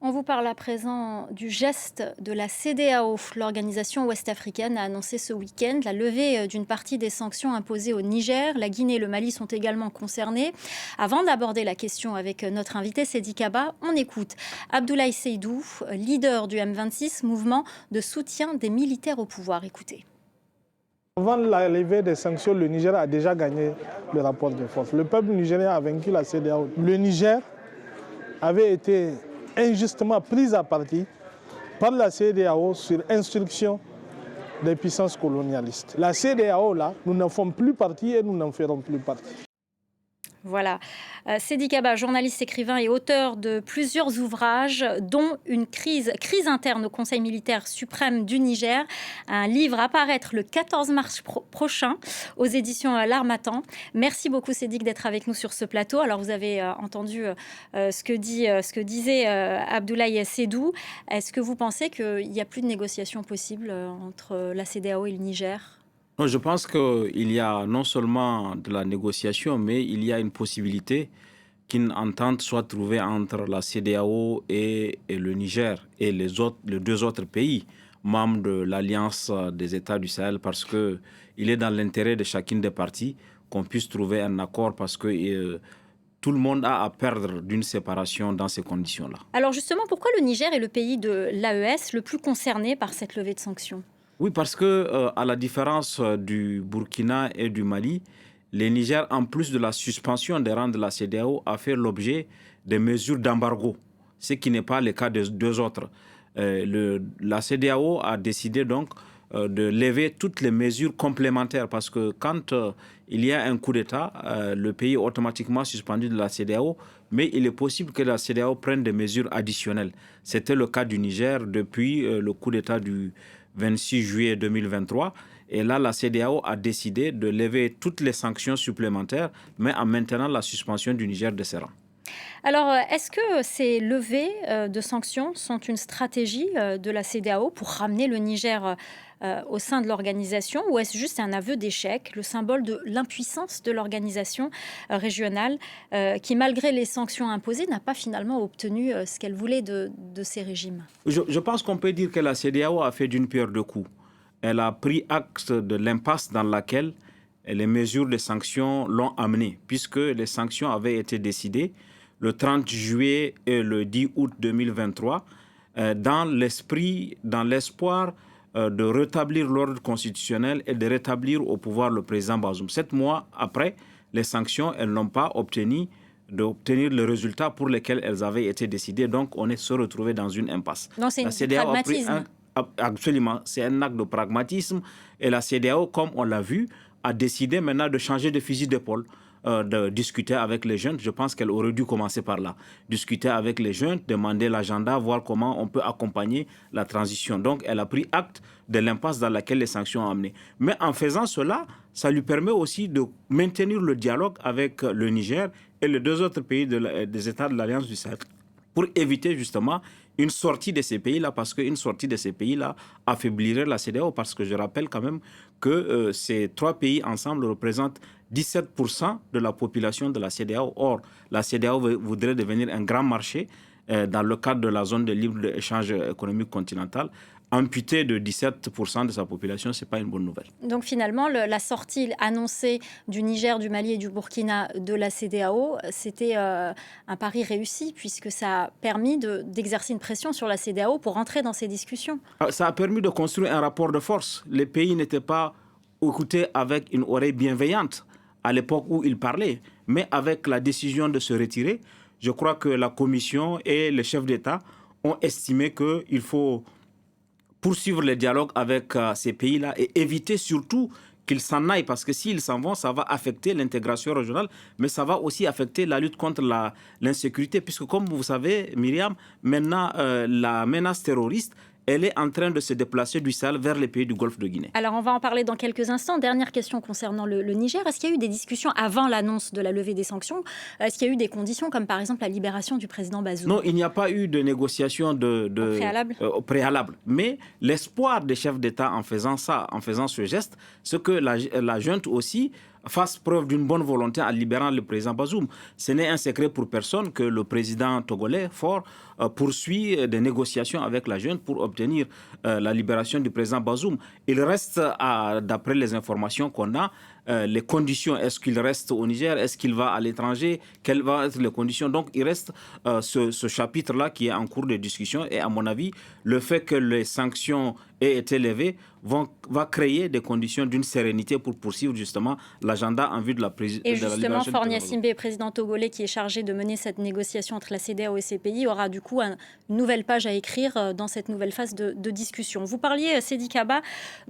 On vous parle à présent du geste de la CEDEAO. L'organisation ouest-africaine a annoncé ce week-end la levée d'une partie des sanctions imposées au Niger. La Guinée et le Mali sont également concernés. Avant d'aborder la question avec notre invité Seydi Kaba, on écoute Abdoulaye Seydou, leader du M26, mouvement de soutien des militaires au pouvoir. Écoutez. Avant la levée des sanctions, le Niger a déjà gagné le rapport de force. Le peuple nigérien a vaincu la CEDEAO. Le Niger avait été injustement pris à partie par la CEDEAO sur instruction des puissances colonialistes. La CEDEAO, là, nous n'en faisons plus partie et nous n'en ferons plus partie. Voilà. Seydi Kaba, journaliste, écrivain et auteur de plusieurs ouvrages, dont une crise interne au Conseil militaire suprême du Niger. Un livre à paraître le 14 mars prochain aux éditions L'Harmattan. Merci beaucoup, Seydi, d'être avec nous sur ce plateau. Alors, vous avez entendu ce que disait Abdoulaye Seydou. Est-ce que vous pensez qu'il n'y a plus de négociations possibles entre la CEDEAO et le Niger ? Non, je pense qu'il y a non seulement de la négociation, mais il y a une possibilité qu'une entente soit trouvée entre la CEDEAO et le Niger et les deux autres pays membres de l'Alliance des États du Sahel, parce qu'il est dans l'intérêt de chacune des parties qu'on puisse trouver un accord, parce que tout le monde a à perdre d'une séparation dans ces conditions-là. Alors justement, pourquoi le Niger est le pays de l'AES le plus concerné par cette levée de sanctions ? Oui, parce que à la différence du Burkina et du Mali, le Niger, en plus de la suspension des rangs de la CEDEAO, a fait l'objet de mesures d'embargo, ce qui n'est pas le cas des deux autres. La CEDEAO a décidé donc de lever toutes les mesures complémentaires, parce que quand il y a un coup d'État, le pays est automatiquement suspendu de la CEDEAO, mais il est possible que la CEDEAO prenne des mesures additionnelles. C'était le cas du Niger depuis le coup d'État du 26 juillet 2023. Et là, la CEDEAO a décidé de lever toutes les sanctions supplémentaires, mais en maintenant la suspension du Niger de ses rangs. Alors, est-ce que ces levées de sanctions sont une stratégie de la CEDEAO pour ramener le Niger au sein de l'organisation, ou est-ce juste un aveu d'échec, le symbole de l'impuissance de l'organisation régionale qui, malgré les sanctions imposées, n'a pas finalement obtenu ce qu'elle voulait de ces régimes ? Je pense qu'on peut dire que la CEDEAO a fait d'une pierre deux coups. Elle a pris acte de l'impasse dans laquelle les mesures de sanctions l'ont amenée, puisque les sanctions avaient été décidées le 30 juillet et le 10 août 2023, dans l'espoir de rétablir l'ordre constitutionnel et de rétablir au pouvoir le président Bazoum. 7 mois après, les sanctions, elles n'ont pas d'obtenir le résultat pour lequel elles avaient été décidées. Donc, on est se retrouvé dans une impasse. Non, c'est du pragmatisme. Absolument, c'est un acte de pragmatisme. Et la CEDEAO, comme on l'a vu, a décidé maintenant de changer de fusil d'épaule, de discuter avec les jeunes. Je pense qu'elle aurait dû commencer par là. Discuter avec les jeunes, demander l'agenda, voir comment on peut accompagner la transition. Donc, elle a pris acte de l'impasse dans laquelle les sanctions ont amené. Mais en faisant cela, ça lui permet aussi de maintenir le dialogue avec le Niger et les deux autres pays des États de l'Alliance du Sahel, pour éviter justement une sortie de ces pays-là, parce qu'une sortie de ces pays-là affaiblirait la CEDEAO, parce que je rappelle quand même que ces trois pays ensemble représentent 17% de la population de la CEDEAO. Or, la CEDEAO voudrait devenir un grand marché dans le cadre de la zone de libre-échange économique continentale. Amputé de 17% de sa population, ce n'est pas une bonne nouvelle. Donc finalement, la sortie annoncée du Niger, du Mali et du Burkina de la CEDEAO, c'était un pari réussi, puisque ça a permis d'exercer une pression sur la CEDEAO pour entrer dans ces discussions. Ça a permis de construire un rapport de force. Les pays n'étaient pas écoutés avec une oreille bienveillante à l'époque où ils parlaient. Mais avec la décision de se retirer, je crois que la Commission et les chefs d'État ont estimé qu'il faut poursuivre le dialogue avec ces pays-là et éviter surtout qu'ils s'en aillent, parce que s'ils s'en vont, ça va affecter l'intégration régionale, mais ça va aussi affecter la lutte contre l'insécurité, puisque comme vous savez, Myriam, maintenant la menace terroriste, elle est en train de se déplacer du Sahel vers les pays du Golfe de Guinée. Alors, on va en parler dans quelques instants. Dernière question concernant le Niger. Est-ce qu'il y a eu des discussions avant l'annonce de la levée des sanctions ? Est-ce qu'il y a eu des conditions, comme par exemple la libération du président Bazoum ? Non, il n'y a pas eu de négociation préalable. Mais l'espoir des chefs d'État en faisant ça, en faisant ce geste, c'est que la junte aussi fasse preuve d'une bonne volonté en libérant le président Bazoum. Ce n'est un secret pour personne que le président togolais, Faure, poursuit des négociations avec la junte pour obtenir la libération du président Bazoum. Il reste, d'après les informations qu'on a, les conditions, est-ce qu'il reste au Niger, est-ce qu'il va à l'étranger, quelles vont être les conditions. Donc il reste ce chapitre-là qui est en cours de discussion et à mon avis, le fait que les sanctions aient été levées va créer des conditions d'une sérénité pour poursuivre justement l'agenda en vue de la libération. Et justement, Faure Gnassingbé, président togolais qui est chargé de mener cette négociation entre la CEDEAO et ces pays, aura du coup une nouvelle page à écrire dans cette nouvelle phase de discussion. Vous parliez, Sédi Kaba,